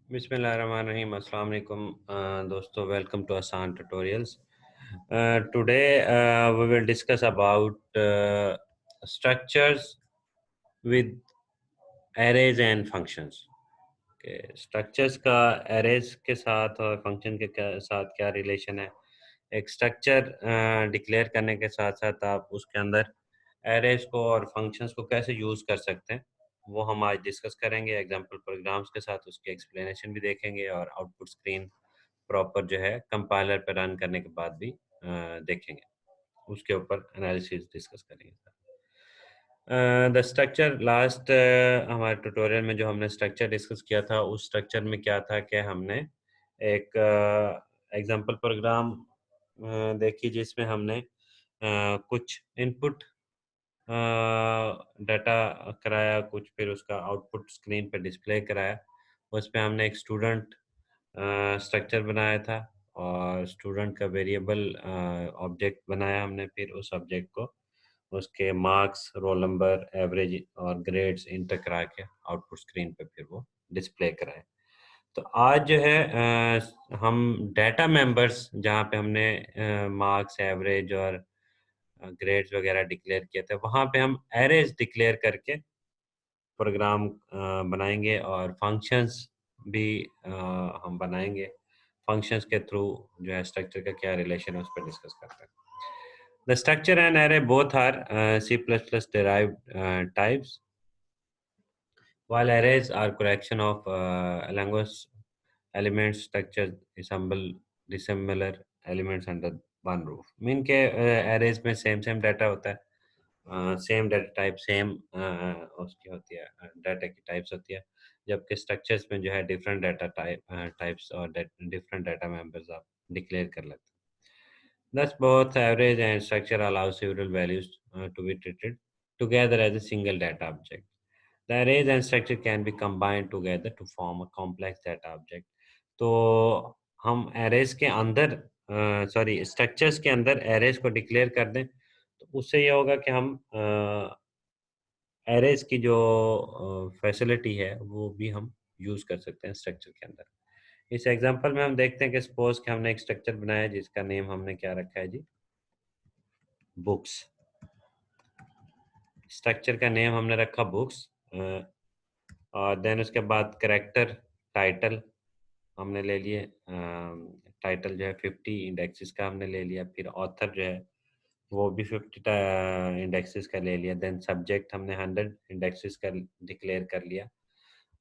Bismillahirrahmanirrahim. Assalamu alaikum, दोस्तों. Welcome to Asan Tutorials. Today we will discuss about structures with arrays and functions. Okay, structures का arrays के साथ और function के साथ क्या relation है. एक स्ट्रक्चर डिक्लेयर करने के साथ साथ आप उसके अंदर एरेज को और फंक्शंस को कैसे यूज़ कर सकते हैं, वो हम आज डिस्कस करेंगे एग्जांपल प्रोग्राम्स के साथ. उसकी एक्सप्लेनेशन भी देखेंगे और आउटपुट स्क्रीन प्रॉपर जो है कंपाइलर पे रन करने के बाद भी देखेंगे. उसके ऊपर एनालिसिस डिस्कस करेंगे. द स्ट्रक्चर लास्ट हमारे ट्यूटोरियल में जो हमने स्ट्रक्चर डिस्कस किया था, उस स्ट्रक्चर में क्या था कि हमने एक एग्जांपल प्रोग्राम देखी जिसमें हमने कुछ इनपुट डाटा कराया, कुछ फिर उसका आउटपुट स्क्रीन पे डिस्प्ले कराया. उस पे हमने एक स्टूडेंट स्ट्रक्चर बनाया था और स्टूडेंट का वेरिएबल ऑब्जेक्ट बनाया हमने. फिर उस ऑब्जेक्ट को उसके मार्क्स, रोल नंबर, एवरेज और ग्रेड्स इंटर करा के आउटपुट स्क्रीन पे फिर वो डिस्प्ले कराए. तो आज जो है हम डाटा मेंबर्स जहाँ पे हमने मार्क्स, एवरेज और ग्रेड्स वगैरह डिक्लेयर किए थे, वहाँ पे हम एरेज डिक्लेयर करके प्रोग्राम बनाएंगे और फंक्शंस भी हम बनाएंगे. फंक्शंस के थ्रू जो है स्ट्रक्चर का क्या रिलेशन है उस पर डिस्कस करते हैं. The structure and array both are C++ derived types, while arrays are collection of language elements. Structure assemble dissimilar elements under one roof. Mean के arrays में सेम डाटा होता है, सेम डाटा टाइप, सेम उसकी होती है, data की types होती है. जबकि स्ट्रक्चर्स में जो है डिफरेंट डाटा टाइप्स और डिफरेंट डाटा मेंबर्स आप डिक्लेयर कर लेते हैं. Thus, both average and structure allow several values to be treated together as a single data object. The arrays and structure can be combined together to form a complex data object. तो हम arrays के अंदर structures के अंदर arrays को declare कर दें, तो उससे ये होगा कि हम arrays की जो फैसिलिटी है वो भी हम यूज़ कर सकते हैं स्ट्रक्चर के अंदर. इस एग्जांपल में हम देखते हैं कि सपोज कि हमने एक स्ट्रक्चर बनाया है जिसका नेम हमने क्या रखा है जी, बुक्स. स्ट्रक्चर का नेम हमने रखा बुक्स, और देन उसके बाद करेक्टर टाइटल हमने ले लिए. टाइटल जो है 50 इंडेक्सेस का हमने ले लिया. फिर ऑथर जो है वो भी 50 इंडेक्सेस का ले लिया. देन सब्जेक्ट हमने 100 इंडेक्सेस का डिक्लेयर कर लिया.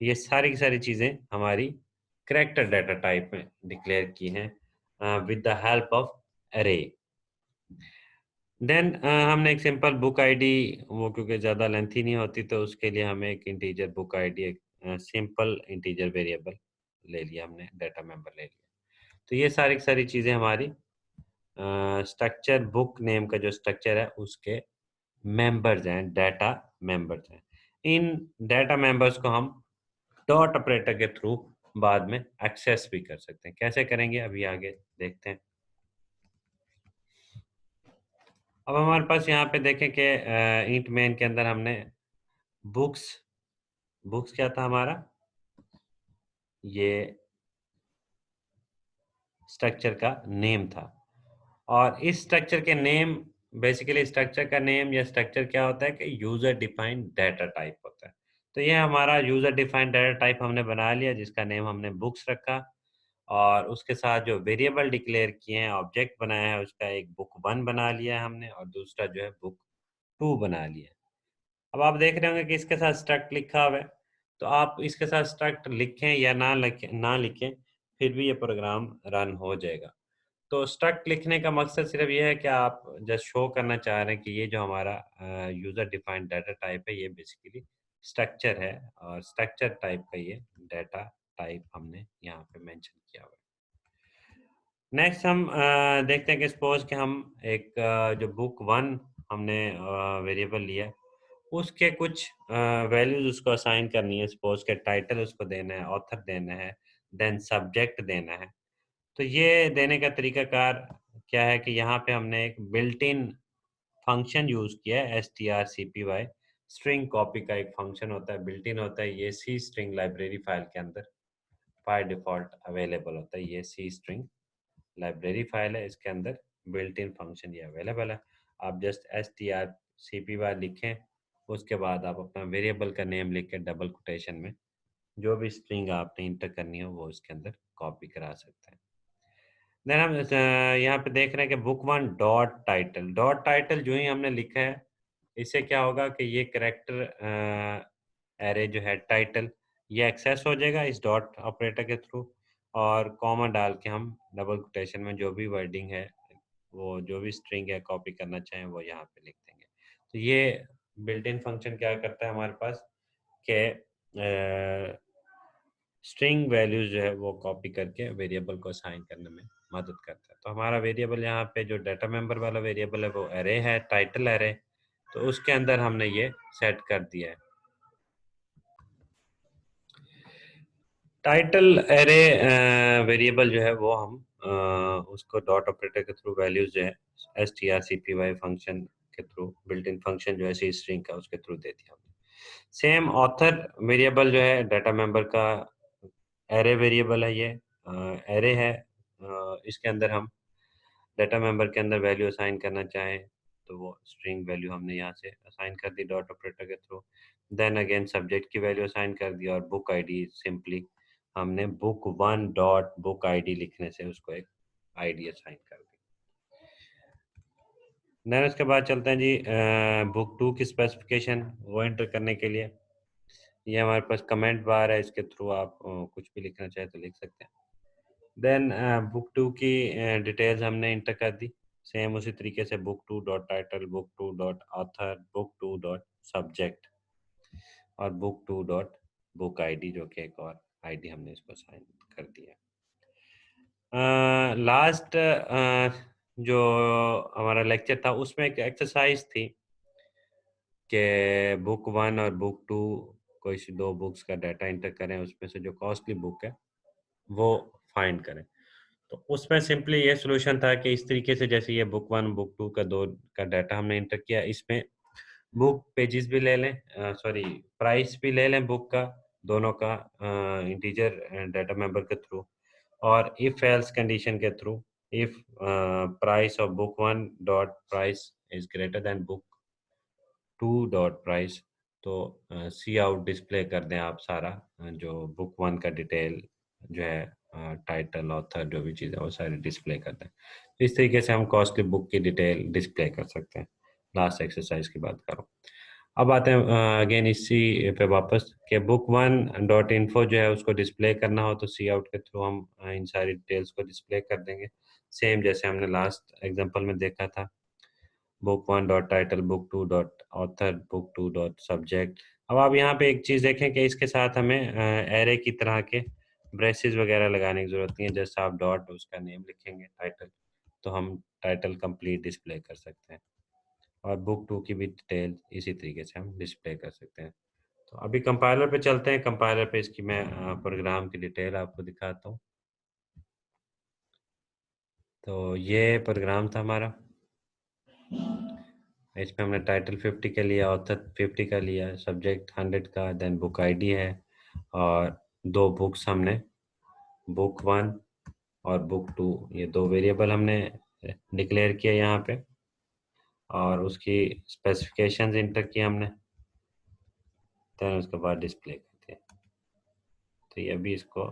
ये सारी की सारी चीज़ें हमारी करेक्टर डाटा टाइप में डिक्लेयर की हैं विद द हेल्प ऑफ अरे. देन हमने एक सिंपल बुक आईडी, वो क्योंकि ज़्यादा लेंथी नहीं होती तो उसके लिए हमें एक इंटीजर बुक आईडी, एक सिंपल इंटीजर वेरिएबल ले लिया हमने, डाटा मेंबर ले लिया. तो ये सारी की सारी चीज़ें हमारी स्ट्रक्चर, बुक नेम का जो स्ट्रक्चर है उसके मेंबर्स हैं, डाटा मेंबर्स हैं. इन डाटा मेंबर्स को हम डॉट ऑपरेटर के थ्रू बाद में एक्सेस भी कर सकते हैं. कैसे करेंगे अभी आगे देखते हैं. अब हमारे पास यहाँ पे देखें कि इंट मेन के अंदर हमने बुक्स, बुक्स क्या था हमारा, ये स्ट्रक्चर का नेम था. और इस स्ट्रक्चर के नेम, बेसिकली स्ट्रक्चर का नेम या स्ट्रक्चर क्या होता है कि यूजर डिफाइंड डाटा टाइप होता है. तो ये हमारा यूजर डिफाइंड डाटा टाइप हमने बना लिया जिसका नेम हमने बुक्स रखा, और उसके साथ जो वेरिएबल डिक्लेयर किए हैं, ऑब्जेक्ट बनाया है, उसका एक बुक 1 बना लिया है हमने और दूसरा जो है बुक 2 बना लिया है. अब आप देख रहे होंगे कि इसके साथ स्ट्रक्ट लिखा हुआ है, तो आप इसके साथ स्ट्रक्ट लिखें या ना लिखें फिर भी ये प्रोग्राम रन हो जाएगा. तो स्ट्रक्ट लिखने का मकसद सिर्फ ये है कि आप जस्ट शो करना चाह रहे हैं कि ये जो हमारा यूजर डिफाइंड डाटा टाइप है ये बेसिकली स्ट्रक्चर है, और स्ट्रक्चर टाइप का ये डाटा टाइप हमने यहाँ पे मेंशन किया हुआ है. नेक्स्ट हम देखते हैं कि सपोज कि हम एक जो बुक 1 हमने वेरिएबल लिया, उसके कुछ वैल्यूज उसको असाइन करनी है. सपोज के टाइटल उसको देना है, ऑथर देना है, देन सब्जेक्ट देना है. तो ये देने का तरीकाकार क्या है कि यहाँ पे हमने एक बिल्ट इन फंक्शन यूज़ किया है, strcpy. स्ट्रिंग कॉपी का एक फंक्शन होता है, बिल्ट इन होता है ये सी स्ट्रिंग लाइब्रेरी फाइल के अंदर. बाय डिफ़ॉल्ट अवेलेबल होता है। ये सी स्ट्रिंग लाइब्रेरी फाइल है, इसके अंदर बिल्ट इन फंक्शन ये अवेलेबल है। आप जस्ट strcpy लिखें, उसके बाद आप अपना वेरिएबल का नेम लिख के डबल कोटेशन में जो भी स्ट्रिंग आपने इंटर करनी हो वो इसके अंदर कॉपी करा सकते हैं। देन हम यहाँ पे देख रहे हैं कि बुक वन डॉट टाइटल जो ही हमने लिखा है, इससे क्या होगा कि ये करेक्टर एरे जो है टाइटल, ये एक्सेस हो जाएगा इस डॉट ऑपरेटर के थ्रू, और कॉमा डाल के हम डबल कोटेशन में जो भी वर्डिंग है, वो जो भी स्ट्रिंग है कॉपी करना चाहें वो यहाँ पे लिख देंगे। तो ये बिल्ट इन फंक्शन क्या करता है हमारे पास कि स्ट्रिंग वैल्यूज जो है वो कॉपी करके वेरिएबल को असाइन करने में मदद करता है। तो हमारा वेरिएबल यहाँ पे जो डाटा मेंबर वाला वेरिएबल है वो एरे है, टाइटल एरे, तो उसके अंदर हमने ये सेट कर दिया है। टाइटल एरे वेरिएबल जो है वो हम उसको डॉट ऑपरेटर के थ्रू वैल्यूज जो है strcpy फंक्शन के थ्रू, बिल्ट इन फंक्शन जो है सी स्ट्रिंग का, उसके थ्रू दे दिया हमने। सेम ऑथर वेरिएबल जो है डाटा मेंबर का एरे वेरिएबल है, ये एरे है। इसके अंदर हम डाटा मेंबर के अंदर वैल्यू असाइन करना चाहें तो वो स्ट्रिंग वैल्यू हमने यहाँ से असाइन कर दी डॉट ऑपरेटर के थ्रू। देन अगेन सब्जेक्ट की वैल्यू असाइन कर दी, और बुक आईडी सिंपली हमने book one dot book ID लिखने से उसको एक आईडी असाइन कर दी। देन उसके बाद चलते हैं जी बुक टू की स्पेसिफिकेशन वो एंटर करने के लिए। ये हमारे पास कमेंट बार है, इसके थ्रू आप कुछ भी लिखना चाहे तो लिख सकते हैं। देन बुक टू की डिटेल्स हमने इंटर कर दी, सेम उसी तरीके से book two dot title, book two dot author, book two dot subject, और book two dot book ID, जो कि एक और आईडी हमने इसको साइन कर दिया। लास्ट जो हमारा लेक्चर था उसमें एक एक्सरसाइज थी कि बुक वन और बुक टू कोई सी दो बुक्स का डाटा इंटर करें, उसमें से जो कॉस्टली बुक है वो फाइंड करें। तो उसमें सिंपली ये सॉल्यूशन था कि इस तरीके से, जैसे ये बुक वन बुक टू का दो का डाटा हमने इंटर किया, इसमें बुक पेजेस भी ले लें, सॉरी प्राइस भी ले लें बुक का, दोनों का इंटीजर डाटा मेंबर के थ्रू, और इफ एल्स कंडीशन के through if price of book one dot price is greater than book two dot price, तो सी आउट डिस्प्ले कर दें आप सारा जो बुक वन का डिटेल जो है टाइटल ऑथर जो भी चीज़ है वो सारी डिस्प्ले कर दें। तो इस तरीके से हम कॉस्टली बुक की डिटेल डिस्प्ले कर सकते हैं। लास्ट एक्सरसाइज की बात करूँ, अब आते हैं अगेन इसी पे वापस कि बुक वन डॉट इन्फो जो है उसको डिस्प्ले करना हो तो सी आउट के थ्रू हम इन सारी डिटेल्स को डिस्प्ले कर देंगे, सेम जैसे हमने लास्ट एग्जांपल में देखा था। Book one dot title, book two dot author, book two dot subject. अब आप यहाँ पे एक चीज़ देखें कि इसके साथ हमें एरे की तरह के ब्रेसेस वगैरह लगाने की ज़रूरत नहीं है। जैसे आप डॉट उसका नेम लिखेंगे टाइटल, तो हम टाइटल कंप्लीट डिस्प्ले कर सकते हैं, और बुक टू की भी डिटेल इसी तरीके से हम डिस्प्ले कर सकते हैं। तो अभी कंपाइलर पे चलते हैं, कंपाइलर पे इसकी मैं प्रोग्राम की डिटेल आपको दिखाता हूँ। तो ये प्रोग्राम था हमारा, इसमें हमने टाइटल 50 का लिया, ऑथर 50 का लिया, सब्जेक्ट 100 का, देन बुक आईडी है, और दो बुक्स हमने बुक वन और बुक टू, ये दो वेरिएबल हमने डिक्लेयर किया यहाँ पे, और उसकी स्पेसिफिकेशंस इंटर किया हमने, देन उसके बाद डिस्प्ले करते हैं। तो ये अभी इसको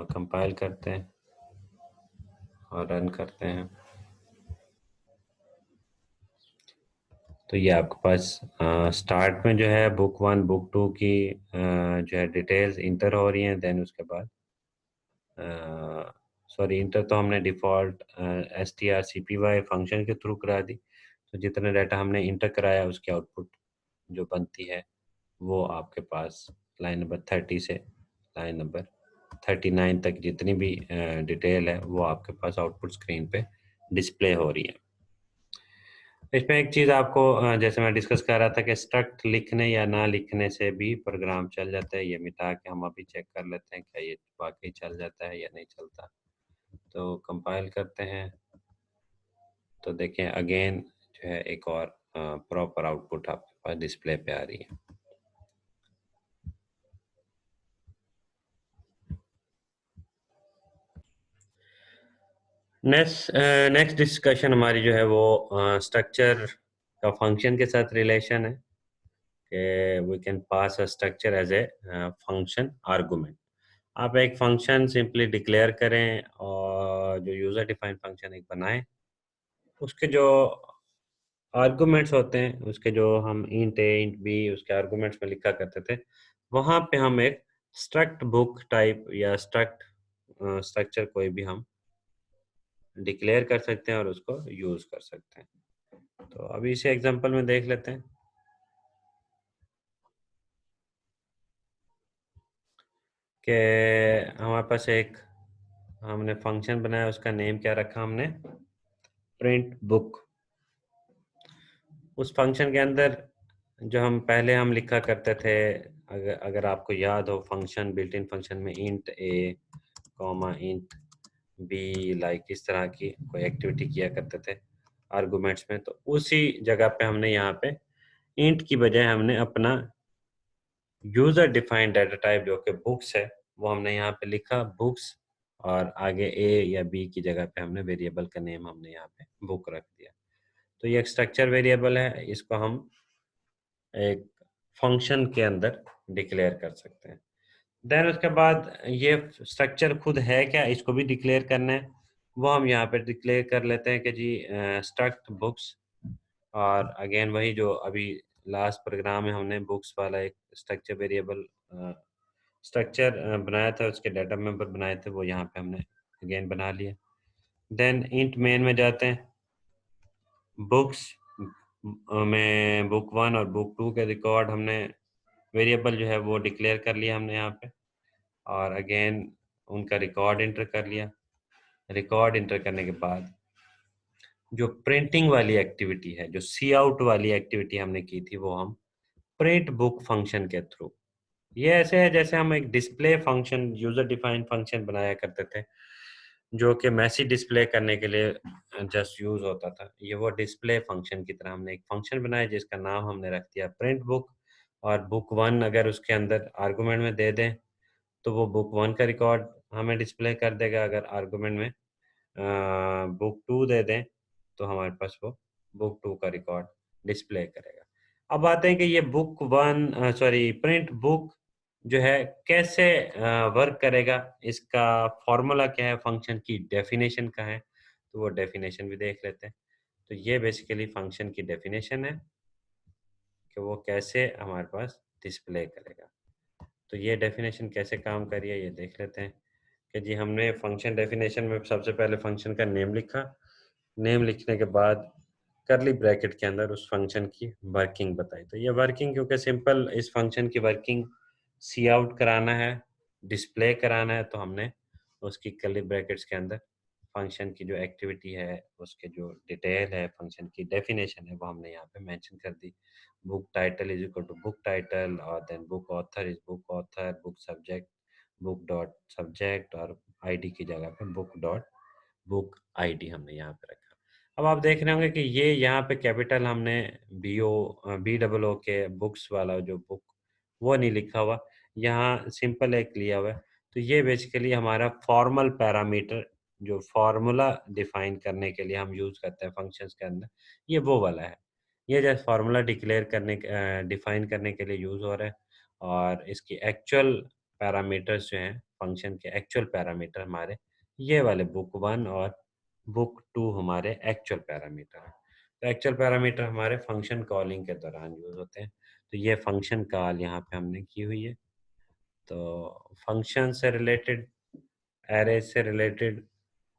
कंपाइल करते हैं और रन करते हैं। तो ये आपके पास स्टार्ट में जो है बुक वन बुक टू की जो है डिटेल्स इंटर हो रही हैं, देन उसके बाद सॉरी इंटर तो हमने डिफ़ॉल्ट strcpy फंक्शन के थ्रू करा दी। तो जितने डाटा हमने इंटर कराया उसकी आउटपुट जो बनती है वो आपके पास लाइन नंबर 30 से लाइन नंबर 39 तक जितनी भी डिटेल है वो आपके पास आउटपुट स्क्रीन पे डिस्प्ले हो रही है। इसमें एक चीज़ आपको जैसे मैं डिस्कस कर रहा था कि स्ट्रक्ट लिखने या ना लिखने से भी प्रोग्राम चल जाता है। ये मिटा के हम अभी चेक कर लेते हैं क्या ये वाकई चल जाता है या नहीं चलता। तो कंपाइल करते हैं, तो देखें अगेन जो है एक और प्रॉपर आउटपुट आपके पास डिस्प्ले पे आ रही है। नेक्स्ट डिस्कशन हमारी जो है वो स्ट्रक्चर का फंक्शन के साथ रिलेशन है कि we can pass a structure as a function argument. आप एक फंक्शन सिंपली डिक्लेयर करें और जो यूज़र डिफाइंड फंक्शन एक बनाएं, उसके जो आर्गुमेंट्स होते हैं, उसके जो हम इंट ए इंट बी उसके आर्गुमेंट्स में लिखा करते थे, वहाँ पे हम एक स्ट्रक्ट बुक टाइप या स्ट्रक्चर कोई भी हम डिक्लेयर कर सकते हैं और उसको यूज़ कर सकते हैं। तो अभी इसे एग्जांपल में देख लेते हैं कि हमारे पास एक हमने फंक्शन बनाया, उसका नेम क्या रखा हमने, प्रिंट बुक। उस फंक्शन के अंदर जो हम पहले हम लिखा करते थे, अगर अगर आपको याद हो, फंक्शन बिल्ट इन फंक्शन में int A comma int be like इस तरह की कोई एक्टिविटी किया करते थे आर्गुमेंट्स में, तो उसी जगह पे हमने यहाँ पे इंट की बजाय हमने अपना यूजर डिफाइंड डाटा टाइप जो कि बुक्स है, वो हमने यहाँ पे लिखा बुक्स, और आगे ए या बी की जगह पे हमने वेरिएबल का नेम हमने यहाँ पे बुक रख दिया। तो ये एक स्ट्रक्चर वेरिएबल है, इसको हम एक फंक्शन के अंदर डिक्लेयर कर सकते हैं। देन उसके बाद ये स्ट्रक्चर खुद है क्या, इसको भी डिक्लेयर करना है, वो हम यहाँ पे डिक्लेयर कर लेते हैं कि जी स्ट्रक्ट बुक्स, और अगेन वही जो अभी लास्ट प्रोग्राम में हमने बुक्स वाला एक स्ट्रक्चर वेरिएबल स्ट्रक्चर बनाया था, उसके डाटा मेंबर बनाए थे, वो यहाँ पे हमने अगेन बना लिए। देन इंट मेन में जाते हैं, बुक्स में बुक वन और बुक टू के रिकॉर्ड हमने वेरिएबल जो है वो डिक्लेयर कर लिया हमने यहाँ पे, और अगेन उनका रिकॉर्ड इंटर कर लिया। रिकॉर्ड इंटर करने के बाद जो प्रिंटिंग वाली एक्टिविटी है, जो सी आउट वाली एक्टिविटी हमने की थी, वो हम प्रिंट बुक फंक्शन के थ्रू, ये ऐसे है जैसे हम एक display function user defined function बनाया करते थे जो कि मैसेज डिस्प्ले करने के लिए जस्ट यूज होता था। ये वो डिस्प्ले फंक्शन की तरह हमने एक फंक्शन बनाया जिसका नाम हमने रख दिया प्रिंट बुक, और बुक वन अगर उसके अंदर आर्गुमेंट में दे दें तो वो बुक वन का रिकॉर्ड हमें डिस्प्ले कर देगा, अगर आर्गुमेंट में बुक टू दे दें तो हमारे पास वो बुक टू का रिकॉर्ड डिस्प्ले करेगा। अब आते हैं कि ये book one sorry print book जो है कैसे वर्क करेगा, इसका फॉर्मूला क्या है, फंक्शन की डेफिनेशन का है, तो वो डेफिनेशन भी देख लेते हैं। तो ये बेसिकली फंक्शन की डेफिनेशन है कि वो कैसे हमारे पास डिस्प्ले करेगा। तो ये डेफिनेशन कैसे काम कर रही है ये देख लेते हैं कि जी हमने फंक्शन डेफिनेशन में सबसे पहले फंक्शन का नेम लिखा, नेम लिखने के बाद करली ब्रैकेट के अंदर उस फंक्शन की वर्किंग बताई। तो ये वर्किंग क्योंकि सिंपल इस फंक्शन की वर्किंग सी आउट कराना है, डिस्प्ले कराना है, तो हमने उसकी करली ब्रैकेट्स के अंदर फंक्शन की जो एक्टिविटी है, उसके जो डिटेल है, फंक्शन की डेफिनेशन है, वो हमने यहाँ पे मेंशन कर दी। Book title is equal to book title, और then book author is book author, book subject book dot subject, और आईडी की जगह पे बुक डॉट बुक आईडी हमने यहाँ पे रखा। अब आप देख रहे होंगे कि ये यहाँ पे कैपिटल हमने बी डबल ओ के बुक्स वाला जो बुक वो नहीं लिखा हुआ, यहाँ सिंपल एक लिया हुआ है। तो ये बेसिकली हमारा फॉर्मल पैरामीटर जो फार्मूला डिफाइन करने के लिए हम यूज़ करते हैं फंक्शंस के अंदर, ये वो वाला है। ये जैसे फार्मूला डिक्लेयर करने डिफाइन करने के लिए यूज़ हो रहा है, और इसकी एक्चुअल पैरामीटर्स जो हैं फंक्शन के एक्चुअल पैरामीटर हमारे ये वाले बुक वन और बुक टू हमारे एक्चुअल पैरामीटर हैं। तो एक्चुअल पैरामीटर हमारे फंक्शन कॉलिंग के दौरान यूज़ होते हैं। तो ये फंक्शन कॉल यहाँ पे हमने की हुई है। तो फंक्शन से रिलेटेड, एरे से रिलेटेड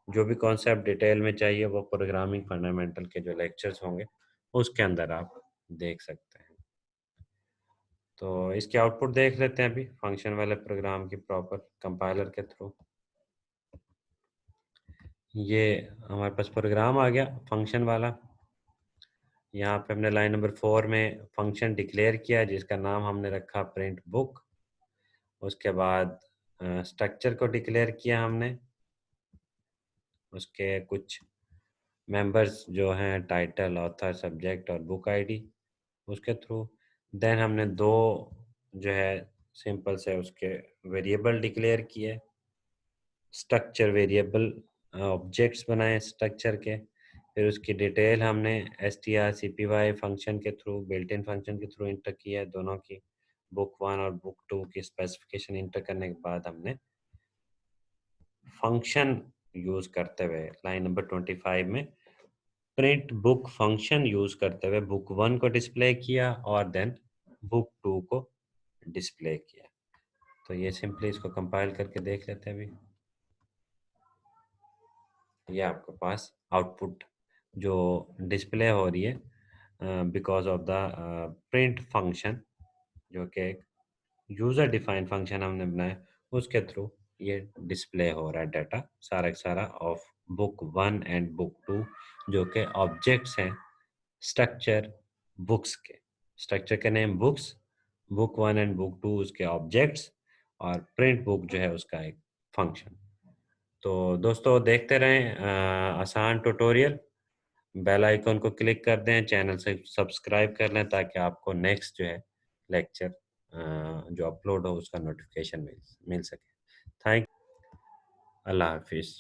जो भी कॉन्सेप्ट डिटेल में चाहिए वो प्रोग्रामिंग फंडामेंटल के जो लेक्चर्स होंगे उसके अंदर आप देख सकते हैं। तो इसके आउटपुट देख लेते हैं अभी फंक्शन वाले प्रोग्राम की प्रॉपर कंपाइलर के थ्रू। ये हमारे पास प्रोग्राम आ गया फंक्शन वाला। यहाँ पे हमने लाइन नंबर 4 में फंक्शन डिक्लेयर किया जिसका नाम हमने रखा प्रिंट बुक। उसके बाद स्ट्रक्चर को डिक्लेयर किया हमने, उसके कुछ मेंबर्स जो हैं टाइटल ऑथर सब्जेक्ट और बुक आईडी उसके थ्रू। देन हमने दो जो है सिंपल से उसके वेरिएबल डिक्लेयर किए, स्ट्रक्चर वेरिएबल ऑब्जेक्ट्स बनाए स्ट्रक्चर के, फिर उसकी डिटेल हमने strcpy फंक्शन के थ्रू, बिल्ट इन फंक्शन के थ्रू इंटर किया है दोनों की। बुक 1 और बुक 2 की स्पेसिफिकेशन इंटर करने के बाद हमने फंक्शन यूज करते हुए लाइन नंबर 25 में प्रिंट बुक फंक्शन यूज करते हुए बुक 1 को डिस्प्ले किया और देन बुक 2 को डिस्प्ले किया। तो ये सिंपली इसको कंपाइल करके देख लेते हैं अभी। ये आपके पास आउटपुट जो डिस्प्ले हो रही है because of the print function, जो कि एक यूज़र डिफाइंड फंक्शन हमने बनाया, उसके थ्रू ये डिस्प्ले हो रहा है डाटा सारा का सारा ऑफ बुक 1 एंड बुक 2, जो कि ऑब्जेक्ट्स हैं स्ट्रक्चर बुक्स के। स्ट्रक्चर के name books, book 1 and book 2 उसके ऑब्जेक्ट्स, और प्रिंट बुक जो है उसका एक फंक्शन। तो दोस्तों देखते रहें आसान ट्यूटोरियल। बेल आइकन को क्लिक कर दें, चैनल से सब्सक्राइब कर लें ताकि आपको नेक्स्ट जो है लेक्चर जो अपलोड हो उसका नोटिफिकेशन मिल मिल सके। थैंक अल्लाह हाफिज़।